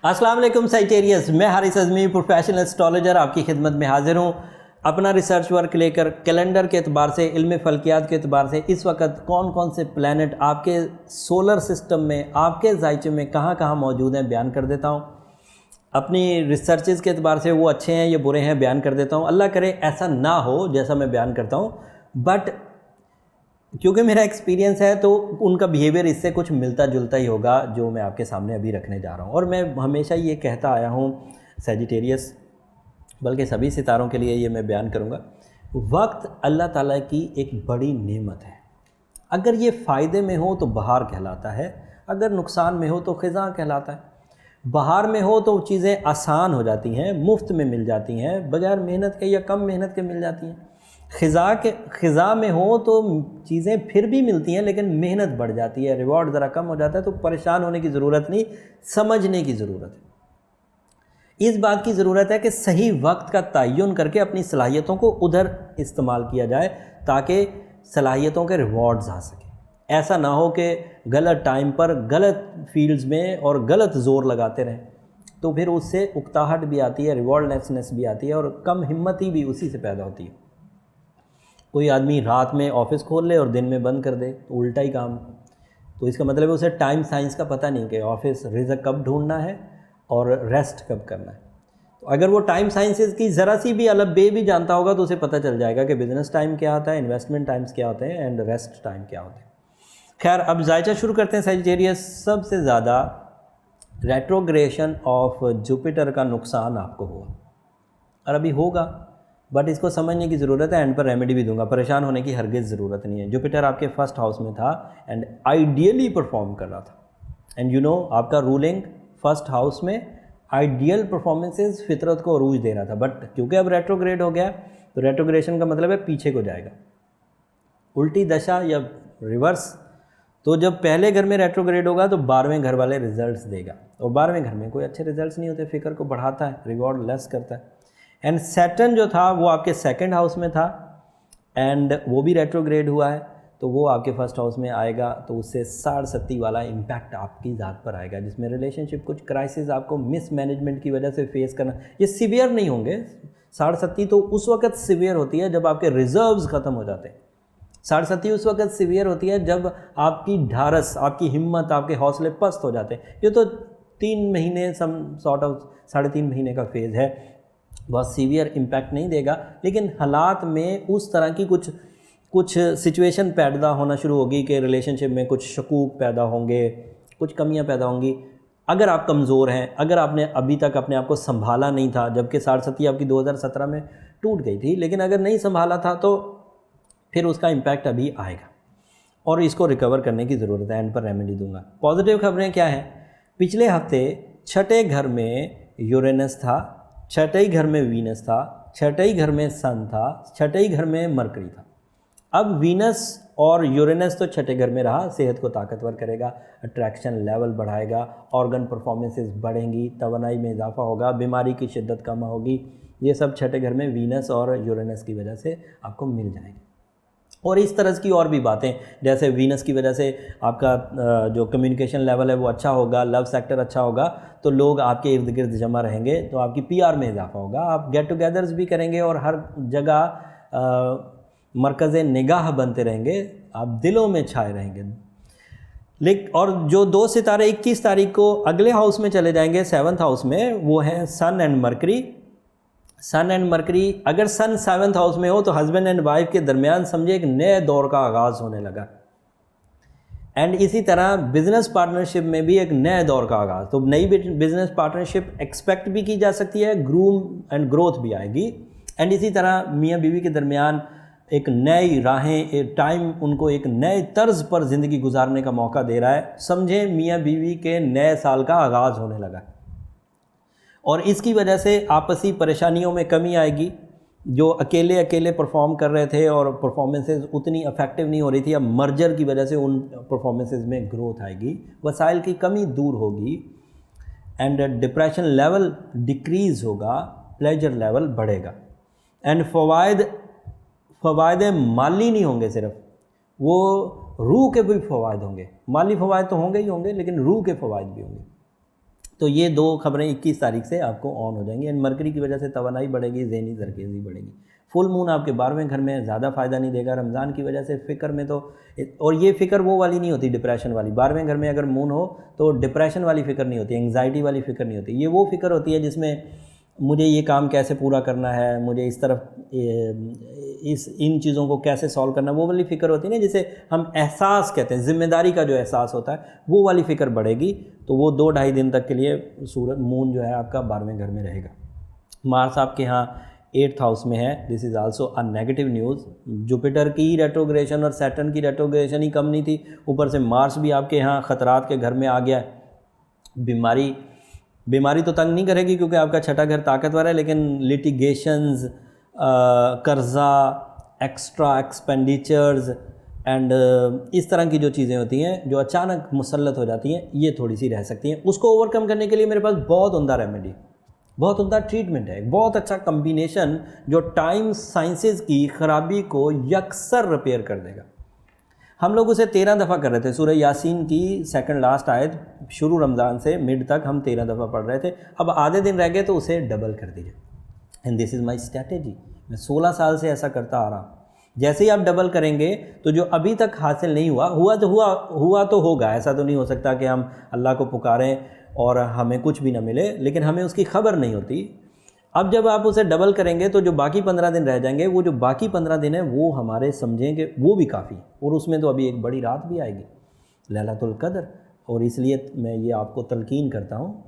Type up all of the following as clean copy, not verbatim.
अस्सलाम वालेकुम साइटेरियस, मैं हारिस अज़मी प्रोफेशनल एस्ट्रोलॉजर आपकी खिदमत में हाजिर हूँ। अपना रिसर्च वर्क लेकर कैलेंडर के एतबार से, इल्म फल्कियात के एतबार से इस वक्त कौन कौन से प्लैनेट आपके सोलर सिस्टम में, आपके जायचे में कहाँ कहाँ मौजूद हैं बयान कर देता हूँ। अपनी रिसर्चेज़ के एतबार से वो अच्छे हैं या बुरे हैं बयान कर देता हूँ। अल्लाह करे ऐसा ना हो जैसा मैं बयान करता हूँ, बट क्योंकि मेरा एक्सपीरियंस है तो उनका बिहेवियर इससे कुछ मिलता जुलता ही होगा जो मैं आपके सामने अभी रखने जा रहा हूँ। और मैं हमेशा ये कहता आया हूँ सैजिटेरियस, बल्कि सभी सितारों के लिए ये मैं बयान करूँगा, वक्त अल्लाह ताला की एक बड़ी नेमत है। अगर ये फ़ायदे में हो तो बहार कहलाता है, अगर नुकसान में हो तो ख़िज़ां कहलाता है। बहार में हो तो चीज़ें आसान हो जाती हैं, मुफ्त में मिल जाती हैं, बग़ैर मेहनत के या कम मेहनत के मिल जाती हैं। ख़िज़ा में हो तो चीज़ें फिर भी मिलती हैं लेकिन मेहनत बढ़ जाती है, रिवॉर्ड ज़रा कम हो जाता है। तो परेशान होने की ज़रूरत नहीं, समझने की ज़रूरत है। इस बात की ज़रूरत है कि सही वक्त का तयन करके अपनी सलाहियतों को उधर इस्तेमाल किया जाए ताकि सलाहियतों के रिवॉर्ड्स आ सकें। ऐसा ना हो कि गलत टाइम पर गलत फील्ड्स में और गलत ज़ोर लगाते रहें, तो फिर उससे उकताहट भी आती है, रिवॉर्डलेसनेस भी आती है और कम हिम्मती भी उसी से पैदा होती है। कोई आदमी रात में ऑफिस खोल ले और दिन में बंद कर दे तो उल्टा ही काम। तो इसका मतलब है उसे टाइम साइंस का पता नहीं कि ऑफिस रिज़्क कब ढूंढना है और रेस्ट कब करना है। तो अगर वो टाइम साइंसेस की ज़रा सी भी अलग बे भी जानता होगा तो उसे पता चल जाएगा कि बिज़नेस टाइम क्या होता है, इन्वेस्टमेंट टाइम्स क्या होते हैं एंड रेस्ट टाइम क्या होते हैं। खैर, अब जायचा शुरू करते हैं। सैजिटेरियस, सबसे ज़्यादा रेट्रोग्रेशन ऑफ जुपिटर का नुकसान आपको हुआ और अभी होगा, बट इसको समझने की ज़रूरत है। एंड पर रेमेडी भी दूंगा, परेशान होने की हरगिज़ ज़रूरत नहीं है। जुपिटर आपके फर्स्ट हाउस में था एंड आइडियली परफॉर्म कर रहा था। एंड यू नो, आपका रूलिंग फर्स्ट हाउस में आइडियल परफॉर्मेंसेस फितरत को अरूज दे रहा था, बट क्योंकि अब रेट्रोग्रेड हो गया तो रेट्रोग्रेशन का मतलब है पीछे को जाएगा, उल्टी दशा या रिवर्स। तो जब पहले घर में रेट्रोग्रेड होगा तो 12वें घर वाले रिजल्ट्स देगा, और 12वें घर में कोई अच्छे रिजल्ट्स नहीं होते, फिक्र को बढ़ाता है, रिवॉर्ड लेस करता है। एंड सैटर्न जो था वो आपके सेकंड हाउस में था एंड वो भी रेट्रोग्रेड हुआ है, तो वो आपके फर्स्ट हाउस में आएगा, तो उससे 60-70 वाला इम्पैक्ट आपकी ज़ात पर आएगा, जिसमें रिलेशनशिप कुछ क्राइसिस आपको मिसमैनेजमेंट की वजह से फेस करना। ये सीवियर नहीं होंगे, 60-70 तो उस वक्त सीवियर होती है जब आपके रिजर्व्स ख़त्म हो जाते हैं। 60-70 उस वक्त सीवियर होती है जब आपकी ढारस, आपकी हिम्मत, आपके हौसले पस्त हो जाते हैं। ये तो 3 महीने सम सॉर्ट ऑफ 3.5 महीने का फेज़ है, बहुत सीवियर इम्पैक्ट नहीं देगा, लेकिन हालात में उस तरह की कुछ सिचुएशन पैदा होना शुरू होगी कि रिलेशनशिप में कुछ शकूक पैदा होंगे, कुछ कमियां पैदा होंगी। अगर आप कमज़ोर हैं, अगर आपने अभी तक अपने आप को संभाला नहीं था, जबकि 60-70 आपकी 2017 में टूट गई थी, लेकिन अगर नहीं संभाला था तो फिर उसका इम्पैक्ट अभी आएगा और इसको रिकवर करने की ज़रूरत है। एंड पर रेमेडी दूंगा। पॉजिटिव खबरें क्या हैं? पिछले हफ्ते छठे घर में यूरेनस था, छठे ही घर में वीनस था, छठे ही घर में सन था, छठे ही घर में मरकरी था। अब वीनस और यूरेनस तो छठे घर में रहा, सेहत को ताकतवर करेगा, अट्रैक्शन लेवल बढ़ाएगा, ऑर्गन परफॉर्मेंसेस बढ़ेंगी, तवानाई में इजाफा होगा, बीमारी की शिद्दत कम होगी। ये सब छठे घर में वीनस और यूरेनस की वजह से आपको मिल जाएगी। और इस तरह की और भी बातें, जैसे वीनस की वजह से आपका जो कम्युनिकेशन लेवल है वो अच्छा होगा, लव सेक्टर अच्छा होगा, तो लोग आपके इर्द गिर्द जमा रहेंगे, तो आपकी पीआर में इजाफा होगा, आप गेट टुगेदर्स भी करेंगे और हर जगह मरकज़ निगाह बनते रहेंगे, आप दिलों में छाए रहेंगे। लेकिन और जो 2 सितारे 21 तारीख को अगले हाउस में चले जाएंगे, 7th हाउस में, वो हैं sun and Mercury. Sun and Mercury, अगर सन 7th हाउस में हो तो हस्बैंड एंड वाइफ के दरमियान समझे एक नए दौर का आगाज़ होने लगा। एंड इसी तरह बिज़नेस पार्टनरशिप में भी एक नए दौर का आगाज़, तो नई बिज़नेस पार्टनरशिप एक्सपेक्ट भी की जा सकती है, ग्रूम एंड ग्रोथ भी आएगी। एंड इसी तरह मियाँ बीवी के दरमियान एक नई राहें, एक टाइम उनको एक नए तर्ज पर ज़िंदगी गुजारने का मौका दे रहा है। समझें मियाँ बीवी के नए साल का आगाज़ होने लगा और इसकी वजह से आपसी परेशानियों में कमी आएगी। जो अकेले अकेले परफॉर्म कर रहे थे और परफॉर्मेंसेस उतनी इफेक्टिव नहीं हो रही थी, अब मर्जर की वजह से उन परफॉर्मेंसेस में ग्रोथ आएगी, वसाइल की कमी दूर होगी एंड डिप्रेशन लेवल डिक्रीज़ होगा, प्लेजर लेवल बढ़ेगा। एंड फ़वायद माली नहीं होंगे, सिर्फ वो रूह के भी फ़वायद होंगे। माली फ़वायद तो होंगे ही होंगे, लेकिन रूह के फ़वायद भी होंगे। तो ये 2 खबरें 21 तारीख से आपको ऑन हो जाएंगी। एंड मरकरी की वजह से तवानाई बढ़ेगी, ज़हनी ज़रकेज़ी बढ़ेगी। फुल मून आपके 12वें घर में ज़्यादा फ़ायदा नहीं देगा। रमज़ान की वजह से फ़िक्र में तो, और ये फ़िक्र वो वाली नहीं होती डिप्रेशन वाली। 12वें घर में अगर मून हो तो डिप्रेशन वाली फ़िक्र नहीं होती, एंग्जाइटी वाली फ़िक्र नहीं होती। ये वो फ़िक्र होती है जिसमें मुझे ये काम कैसे पूरा करना है, मुझे इस तरफ इन चीज़ों को कैसे सॉल्व करना, वो वाली फ़िक्र होती है ना, जिसे हम एहसास कहते हैं, ज़िम्मेदारी का जो एहसास होता है, वो वाली फ़िक्र बढ़ेगी। तो वो 2-2.5 दिन तक के लिए सूरज मून जो है आपका 12वें घर में रहेगा। मार्स आपके यहाँ 8th हाउस में है। This is also a negative news. Jupiter की रेट्रोग्रेशन और सैटर्न की रेट्रोग्रेशन ही कम नहीं थी, ऊपर से मार्स भी आपके यहाँ ख़तरात के घर में आ गया। बीमारी तो तंग नहीं करेगी क्योंकि आपका छठा घर ताकतवर है, लेकिन लिटिगेशंस, कर्ज़ा, एक्स्ट्रा एक्सपेंडिचर्स एंड इस तरह की जो चीज़ें होती हैं जो अचानक मुसल्लत हो जाती हैं, ये थोड़ी सी रह सकती हैं। उसको ओवरकम करने के लिए मेरे पास बहुत उम्दा रेमेडी, बहुत उम्दा ट्रीटमेंट है, बहुत अच्छा कम्बिनेशन जो टाइम साइंसेज की ख़राबी को यकसर रिपेयर कर देगा। हम लोग उसे 13 दफ़ा कर रहे थे। सूरह यासीन की सेकंड लास्ट आयत शुरू रमज़ान से मिड तक हम 13 दफ़ा पढ़ रहे थे। अब आधे दिन रह गए तो उसे डबल कर दीजिए। And this is my strategy. मैं 16 साल से ऐसा करता आ रहा हूँ। जैसे ही आप डबल करेंगे तो जो अभी तक हासिल नहीं हुआ तो होगा। ऐसा तो नहीं हो सकता कि हम अल्लाह को पुकारें और हमें कुछ भी ना मिले, लेकिन हमें उसकी खबर नहीं होती। अब जब आप उसे डबल करेंगे तो जो बाकी 15 दिन रह जाएंगे, वो जो बाकी 15 दिन है वो हमारे समझेंगे वो भी काफ़ी, और उसमें तो अभी एक बड़ी रात भी आएगी, लैलतुल क़द्र। और इसलिए मैं ये आपको तलकीन करता हूँ।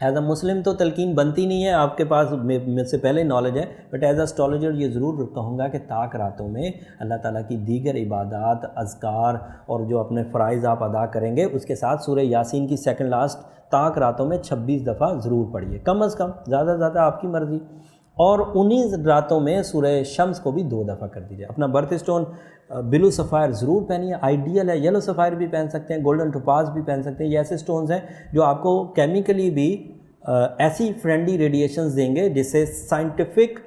एज़ अ मुस्लिम तो तलकीन बनती नहीं है, आपके पास मुझसे पहले नॉलेज है, बट एज़ अस्ट्रोलॉजर ये ज़रूर कहूँगा कि ताक रातों में अल्लाह ताला की दीगर इबादत, अज़कार और जो अपने फ़राइज़ आप अदा करेंगे, उसके साथ सूरह यासीन की सेकंड लास्ट ताक रातों में 26 दफ़ा ज़रूर पढ़िए, कम अज़ कम, ज़्यादा से ज़्यादा आपकी मर्ज़ी। और 19 रातों में सूरह शम्स को भी 2 दफ़ा कर दीजिए। अपना बर्थ स्टोन ब्लू सफ़ायर ज़रूर पहनिए, आइडियल है। येलो सफ़ायर भी पहन सकते हैं, गोल्डन टोपाज भी पहन सकते हैं। ये ऐसे स्टोन्स हैं जो आपको केमिकली भी ऐसी फ्रेंडली रेडिएशंस देंगे जिससे साइंटिफिक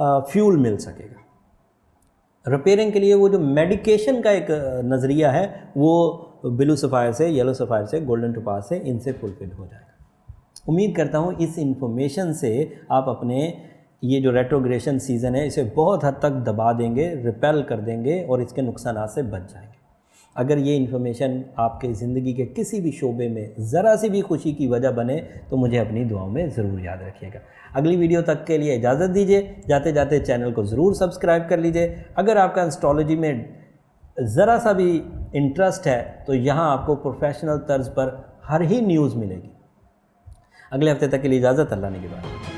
फ्यूल मिल सकेगा। रिपेयरिंग के लिए वो जो मेडिकेशन का एक नज़रिया है वो ब्लू सफ़ायर से, येलो सफ़ायर से, गोल्डन टोपाज से, इनसे फुलफिल हो जाएगा। उम्मीद करता हूँ इस इन्फॉर्मेशन से आप अपने ये जो रेट्रोग्रेशन सीज़न है इसे बहुत हद तक दबा देंगे, रिपेल कर देंगे और इसके नुकसानात से बच जाएंगे। अगर ये इन्फॉर्मेशन आपके ज़िंदगी के किसी भी शोबे में ज़रा सी भी खुशी की वजह बने तो मुझे अपनी दुआओं में ज़रूर याद रखिएगा। अगली वीडियो तक के लिए इजाज़त दीजिए। जाते जाते चैनल को ज़रूर सब्सक्राइब कर लीजिए। अगर आपका एस्ट्रोलॉजी में ज़रा सा भी इंटरेस्ट है तो यहाँ आपको प्रोफेशनल तर्ज पर हर ही न्यूज़ मिलेगी। अगले हफ्ते तक के लिए इजाज़त। अल्लाह ने के बाद।